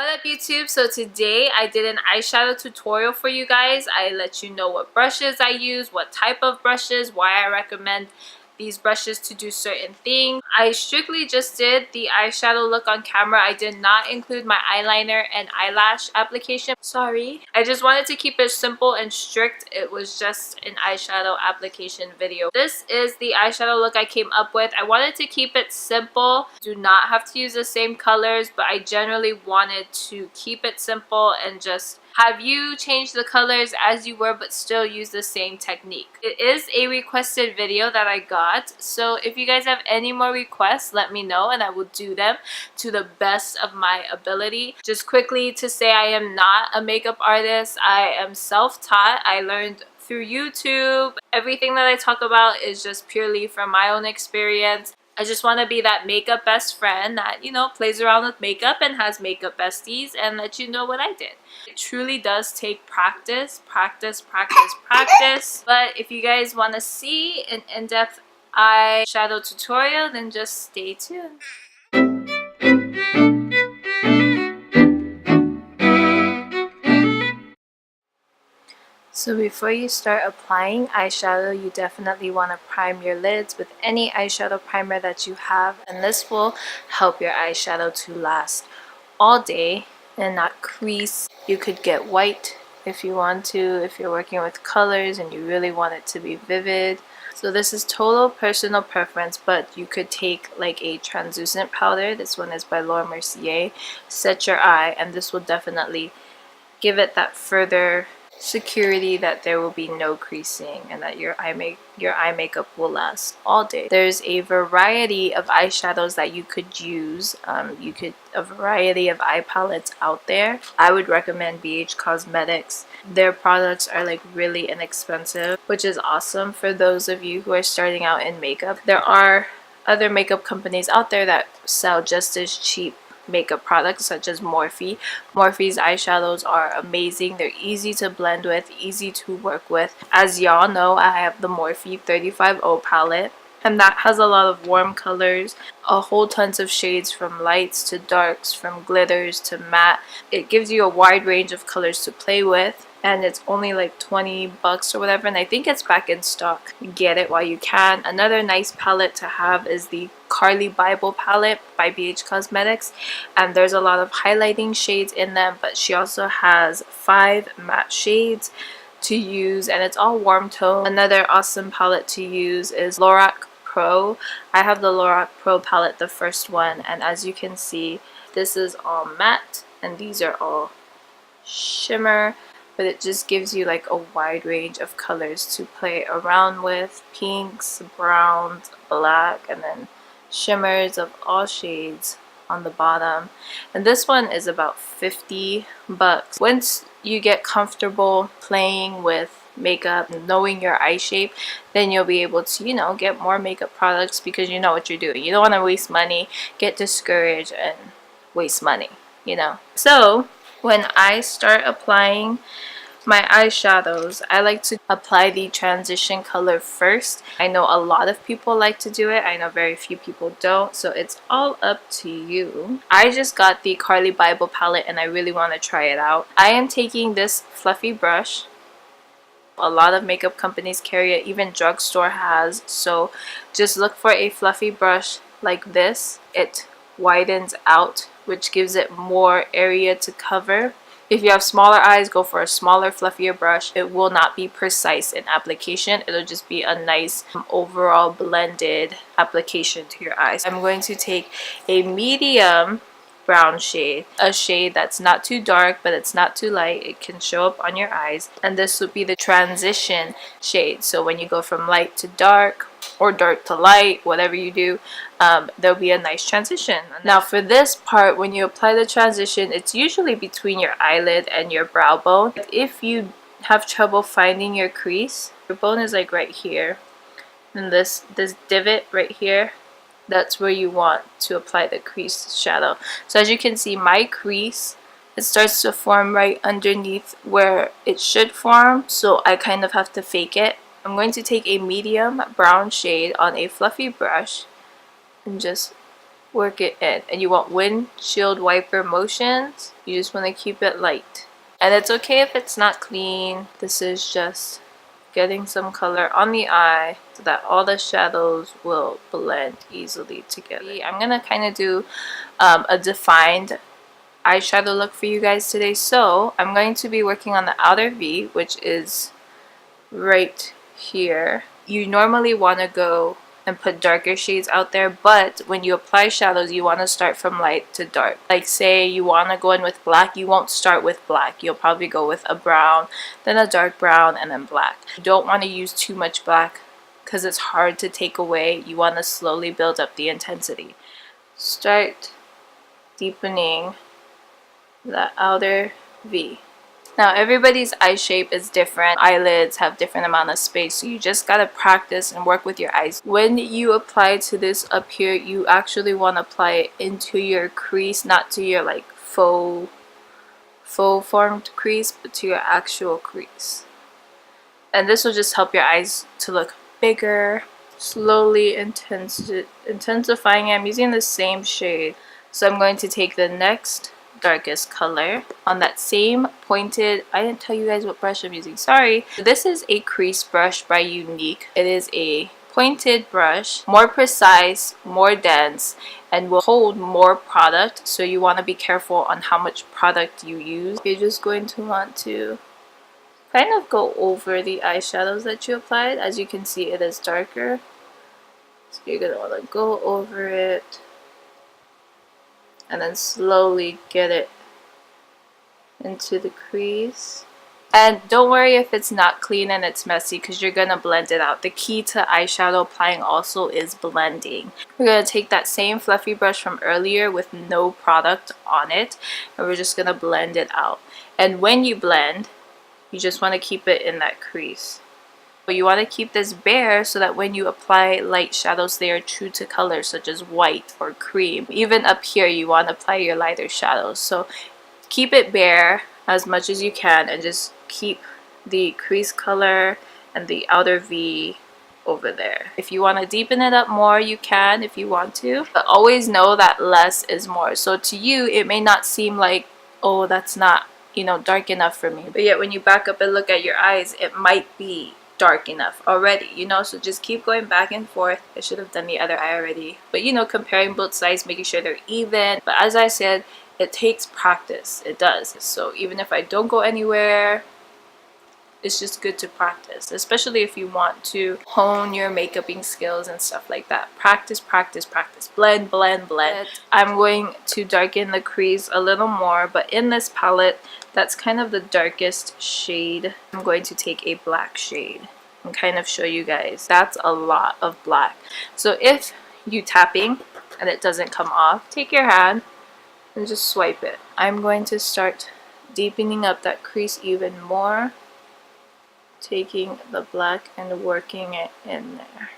What up YouTube? So today I did an eyeshadow tutorial for you guys. I let you know what brushes I use, what type of brushes, why I recommend these brushes to do certain things. I strictly just did the eyeshadow look on camera. I did not include my eyeliner and eyelash application. Sorry. I just wanted to keep it simple and strict. It was just an eyeshadow application video. This is the eyeshadow look I came up with. I wanted to keep it simple. Do not have to use the same colors, but I generally wanted to keep it simple and just have you change the colors as you were but still use the same technique. It is a requested video that I got, so if you guys have any more requests, let me know and I will do them to the best of my ability. Just quickly to say, I am not a makeup artist. I am self-taught. I learned through YouTube. Everything that I talk about is just purely from my own experience. I just want to be that makeup best friend that, you know, plays around with makeup and has makeup besties and let you know what I did. It truly does take practice. But if you guys want to see an in-depth eyeshadow tutorial, then just stay tuned. So before you start applying eyeshadow, you definitely want to prime your lids with any eyeshadow primer that you have, and this will help your eyeshadow to last all day and not crease. You could get white if you want to, if you're working with colors and you really want it to be vivid. So this is total personal preference, but you could take like a translucent powder. This one is by Laura Mercier. Set your eye, and this will definitely give it that further security that there will be no creasing and that your eye makeup will last all day. There's a variety of eyeshadows that you could use. A variety of eye palettes out there. I would recommend BH Cosmetics. Their products are like really inexpensive, which is awesome for those of you who are starting out in makeup. There are other makeup companies out there that sell just as cheap makeup products such as Morphe. Morphe's eyeshadows are amazing. They're easy to blend with, easy to work with. As y'all know, I have the Morphe 35O palette, and that has a lot of warm colors, a whole tons of shades from lights to darks, from glitters to matte. It gives you a wide range of colors to play with, and it's only like 20 bucks or whatever, and I think it's back in stock. Get it while you can. Another nice palette to have is the Carly Bible palette by BH Cosmetics, and there's a lot of highlighting shades in them, but she also has 5 matte shades to use, and it's all warm tone. Another awesome palette to use is Lorac Pro. I have the Lorac Pro palette, the first one, and as you can see, this is all matte and these are all shimmer, but it just gives you like a wide range of colors to play around with. Pinks, browns, black, and then shimmers of all shades on the bottom. And this one is about 50 bucks. Once you get comfortable playing with makeup, knowing your eye shape, then you'll be able to, you know, get more makeup products because you know what you're doing. You don't want to waste money, get discouraged, and waste money, you know. So when I start applying my eyeshadows, I like to apply the transition color first. I know a lot of people like to do it. I know very few people don't, so it's all up to you. I just got the Carly Bible palette and I really want to try it out. I am taking this fluffy brush. A lot of makeup companies carry it, even drugstore has, so just look for a fluffy brush like this. It widens out, which gives it more area to cover. If you have smaller eyes, go for a smaller, fluffier brush. It will not be precise in application. It'll just be a nice overall blended application to your eyes. I'm going to take a medium brown shade, a shade that's not too dark but it's not too light. It can show up on your eyes, and this would be the transition shade. So when you go from light to dark or dark to light, whatever you do, there'll be a nice transition. Now for this part, when you apply the transition, it's usually between your eyelid and your brow bone. If you have trouble finding your crease, your bone is like right here, and this divot right here, that's where you want to apply the crease shadow. So as you can see, my crease, it starts to form right underneath where it should form, so I kind of have to fake it. I'm going to take a medium brown shade on a fluffy brush and just work it in. And you want windshield wiper motions. You just want to keep it light. And it's okay if it's not clean. This is just getting some color on the eye so that all the shadows will blend easily together. I'm gonna kind of do a defined eyeshadow look for you guys today. So I'm going to be working on the outer V, which is right here. You normally want to go and put darker shades out there, but when you apply shadows you want to start from light to dark. Like say you want to go in with black, you won't start with black. You'll probably go with a brown, then a dark brown, and then black. You don't want to use too much black because it's hard to take away. You want to slowly build up the intensity. Start deepening the outer V. Now everybody's eye shape is different. Eyelids have different amount of space, so you just gotta practice and work with your eyes. When you apply to this up here, you actually want to apply it into your crease, not to your like faux formed crease, but to your actual crease. And this will just help your eyes to look bigger. Slowly intensifying it. I'm using the same shade, so I'm going to take the next darkest color on that same pointed, I didn't tell you guys what brush I'm using, sorry. This is a crease brush by Unique. It is a pointed brush, more precise, more dense, and will hold more product, so you want to be careful on how much product you use. You're just going to want to kind of go over the eyeshadows that you applied. As you can see, it is darker, so you're going to want to go over it and then slowly get it into the crease. And don't worry if it's not clean and it's messy, because you're gonna blend it out. The key to eyeshadow applying also is blending. We're gonna take that same fluffy brush from earlier with no product on it, and we're just gonna blend it out. And when you blend, you just want to keep it in that crease. But you want to keep this bare so that when you apply light shadows, they are true to color, such as white or cream. Even up here, you want to apply your lighter shadows. So keep it bare as much as you can, and just keep the crease color and the outer V over there. If you want to deepen it up more, you can if you want to. But always know that less is more. So to you, it may not seem like, oh, that's not, you know, dark enough for me. But yet when you back up and look at your eyes, it might be dark enough already, you know. So just keep going back and forth. I should have done the other eye already, but you know, comparing both sides, making sure they're even. But as I said, it takes practice. It does. So even if I don't go anywhere, it's just good to practice, especially if you want to hone your makeuping skills and stuff like that. Practice, practice, practice. Blend, blend, blend. I'm going to darken the crease a little more, but in this palette, that's kind of the darkest shade. I'm going to take a black shade and kind of show you guys. That's a lot of black. So if you tapping and it doesn't come off, take your hand and just swipe it. I'm going to start deepening up that crease even more, taking the black and working it in there.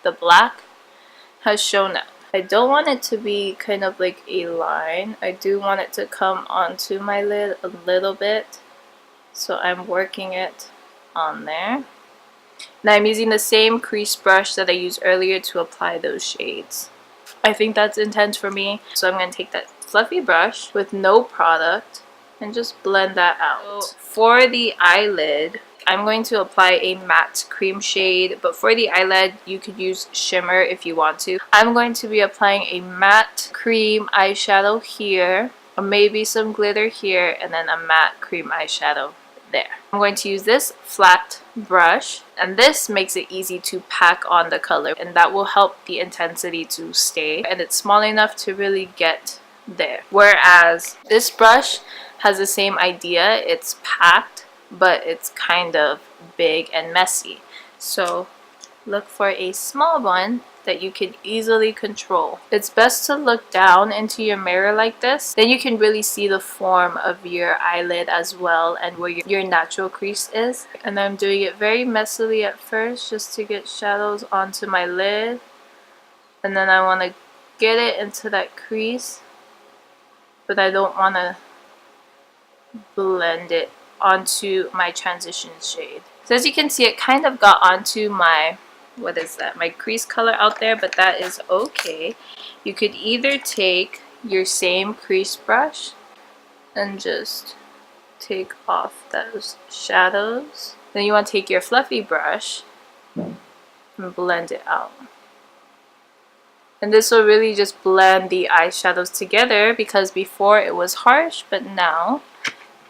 The black has shown up. I don't want it to be kind of like a line. I do want it to come onto my lid a little bit, so I'm working it on there. Now I'm using the same crease brush that I used earlier to apply those shades. I think that's intense for me, so I'm going to take that fluffy brush with no product and just blend that out. So for the eyelid, I'm going to apply a matte cream shade, but for the eyelid, you could use shimmer if you want to. I'm going to be applying a matte cream eyeshadow here, or maybe some glitter here, and then a matte cream eyeshadow there. I'm going to use this flat brush, and this makes it easy to pack on the color, and that will help the intensity to stay, and it's small enough to really get there. Whereas this brush has the same idea. It's packed, but it's kind of big and messy. So look for a small one that you can easily control. It's best to look down into your mirror like this. Then you can really see the form of your eyelid as well, and where your natural crease is. And I'm doing it very messily at first, just to get shadows onto my lid. And then I want to get it into that crease, but I don't want to blend it onto my transition shade. So as you can see, it kind of got onto my what is that, my crease color out there, but that is okay. You could either take your same crease brush and just take off those shadows. Then you want to take your fluffy brush and blend it out. And this will really just blend the eyeshadows together, because before it was harsh, but now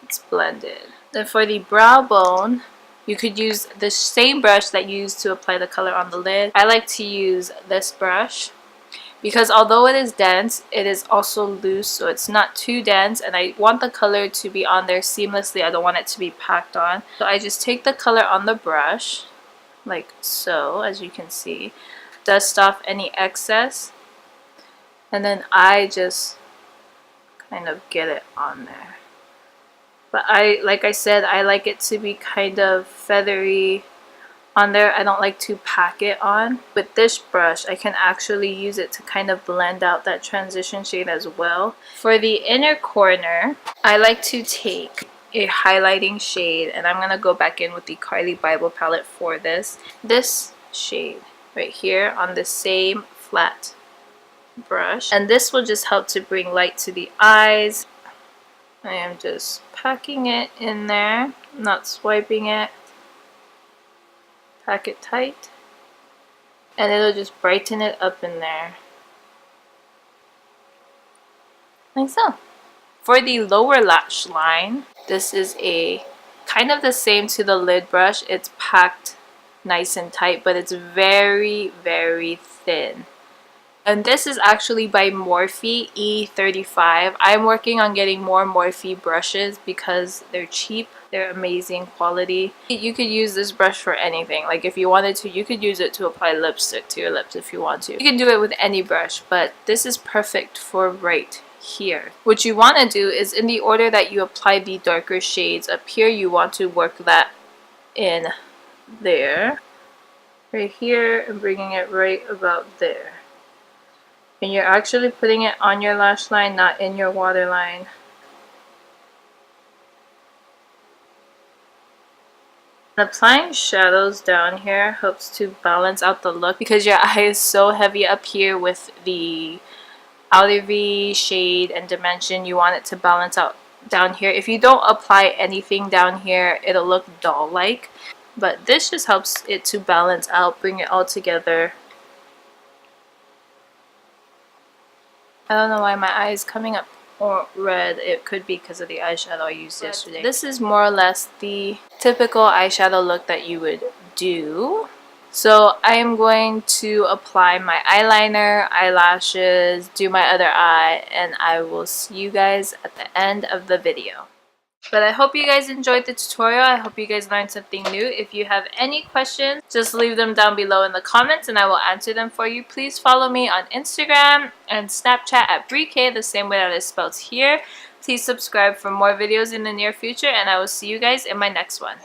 it's blended. Then for the brow bone, you could use the same brush that you used to apply the color on the lid. I like to use this brush because although it is dense, it is also loose, so it's not too dense, and I want the color to be on there seamlessly. I don't want it to be packed on. So I just take the color on the brush, like so, as you can see, dust off any excess, and then I just kind of get it on there. But like I said, I like it to be kind of feathery on there. I don't like to pack it on. With this brush, I can actually use it to kind of blend out that transition shade as well. For the inner corner, I like to take a highlighting shade, and I'm going to go back in with the Carly Bible palette for this. This shade right here on the same flat brush. And this will just help to bring light to the eyes. I am just packing it in there, not swiping it. Pack it tight, and it'll just brighten it up in there, like so. For the lower lash line, this is a kind of the same to the lid brush. It's packed nice and tight, but it's very, very thin. And this is actually by Morphe E35. I'm working on getting more Morphe brushes because they're cheap. They're amazing quality. You could use this brush for anything. Like if you wanted to, you could use it to apply lipstick to your lips if you want to. You can do it with any brush, but this is perfect for right here. What you want to do is, in the order that you apply the darker shades up here, you want to work that in there, right here, and bringing it right about there. And you're actually putting it on your lash line, not in your waterline. Applying shadows down here helps to balance out the look, because your eye is so heavy up here with the outer V shade and dimension. You want it to balance out down here. If you don't apply anything down here, it'll look dull like. But this just helps it to balance out, bring it all together. I don't know why my eye is coming up or red. It could be because of the eyeshadow I used yesterday. This is more or less the typical eyeshadow look that you would do. So I am going to apply my eyeliner, eyelashes, do my other eye, and I will see you guys at the end of the video. But I hope you guys enjoyed the tutorial. I hope you guys learned something new. If you have any questions, just leave them down below in the comments and I will answer them for you. Please follow me on Instagram and Snapchat at BreeK, the same way that it's spelled here. Please subscribe for more videos in the near future, and I will see you guys in my next one.